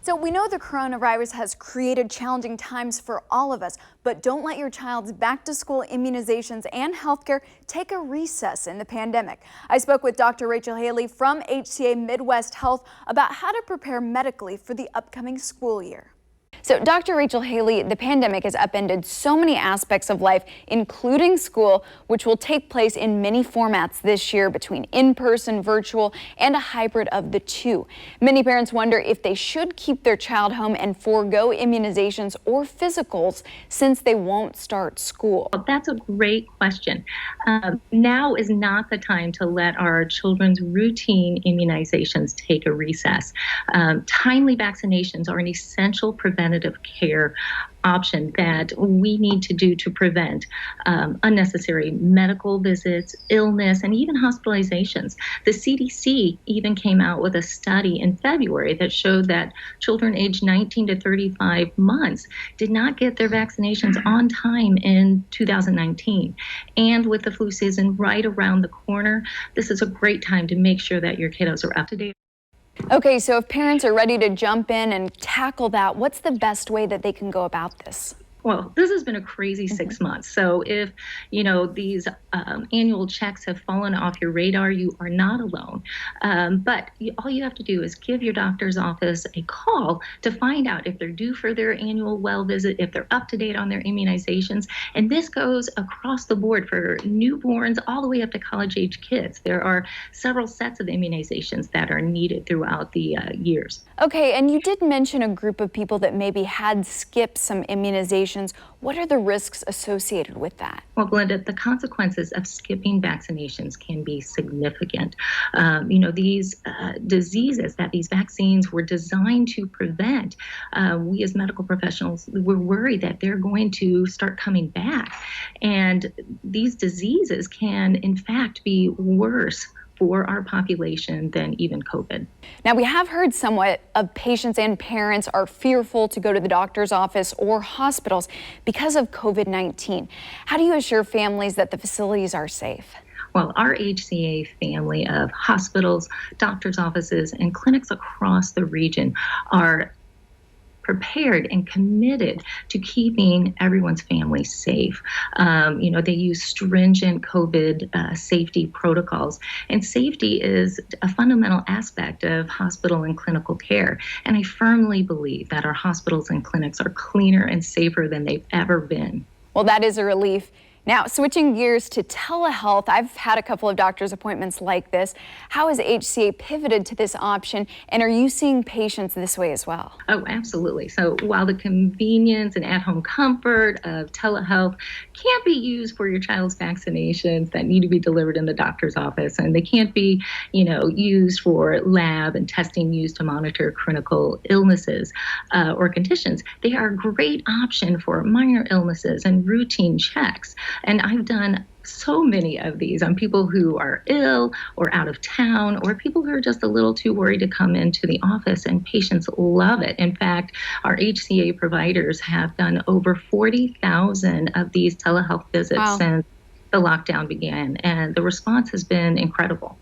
So we know the coronavirus has created challenging times for all of us, but don't let your child's back to school immunizations and healthcare take a recess in the pandemic. I spoke with Dr. Rachel Hailey from HCA Midwest Health about how to prepare medically for the upcoming school year. So Dr. Rachel Hailey, the pandemic has upended so many aspects of life, including school, which will take place in many formats this year between in-person, virtual, and a hybrid of the two. Many parents wonder if they should keep their child home and forego immunizations or physicals since they won't start school. That's a great question. Now is not the time to let our children's routine immunizations take a recess. Timely vaccinations are an essential preventative care option that we need to do to prevent unnecessary medical visits, illness, and even hospitalizations. The CDC even came out with a study in February that showed that children aged 19 to 35 months did not get their vaccinations on time in 2019. And with the flu season right around the corner, this is a great time to make sure that your kiddos are up to date. Okay, so if parents are ready to jump in and tackle that, what's the best way that they can go about this? Well, this has been a crazy 6 months. So if, these annual checks have fallen off your radar, you are not alone. But all you have to do is give your doctor's office a call to find out if they're due for their annual well visit, if they're up to date on their immunizations. And this goes across the board for newborns all the way up to college-age kids. There are several sets of immunizations that are needed throughout the years. Okay, and you did mention a group of people that maybe had skipped some immunizations. What are the risks associated with that? Well, Glenda, the consequences of skipping vaccinations can be significant. These diseases that these vaccines were designed to prevent, we as medical professionals, we're worried that they're going to start coming back. And these diseases can, in fact, be worse for our population than even COVID. Now, we have heard somewhat of patients and parents are fearful to go to the doctor's office or hospitals because of COVID-19. How do you assure families that the facilities are safe? Well, our HCA family of hospitals, doctor's offices, and clinics across the region are prepared and committed to keeping everyone's family safe. They use stringent COVID safety protocols, and safety is a fundamental aspect of hospital and clinical care. And I firmly believe that our hospitals and clinics are cleaner and safer than they've ever been. Well, that is a relief. Now, switching gears to telehealth, I've had a couple of doctor's appointments like this. How has HCA pivoted to this option, and are you seeing patients this way as well? Oh, absolutely. So while the convenience and at-home comfort of telehealth can't be used for your child's vaccinations that need to be delivered in the doctor's office, and they can't be, used for lab and testing used to monitor critical illnesses or conditions, they are a great option for minor illnesses and routine checks. And I've done so many of these on people who are ill or out of town or people who are just a little too worried to come into the office, and patients love it. In fact, our HCA providers have done over 40,000 of these telehealth visits since the lockdown began, and the response has been incredible.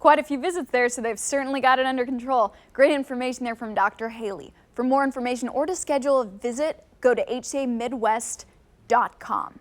Quite a few visits there, so they've certainly got it under control. Great information there from Dr. Hailey. For more information or to schedule a visit, go to HCAMidwest.com.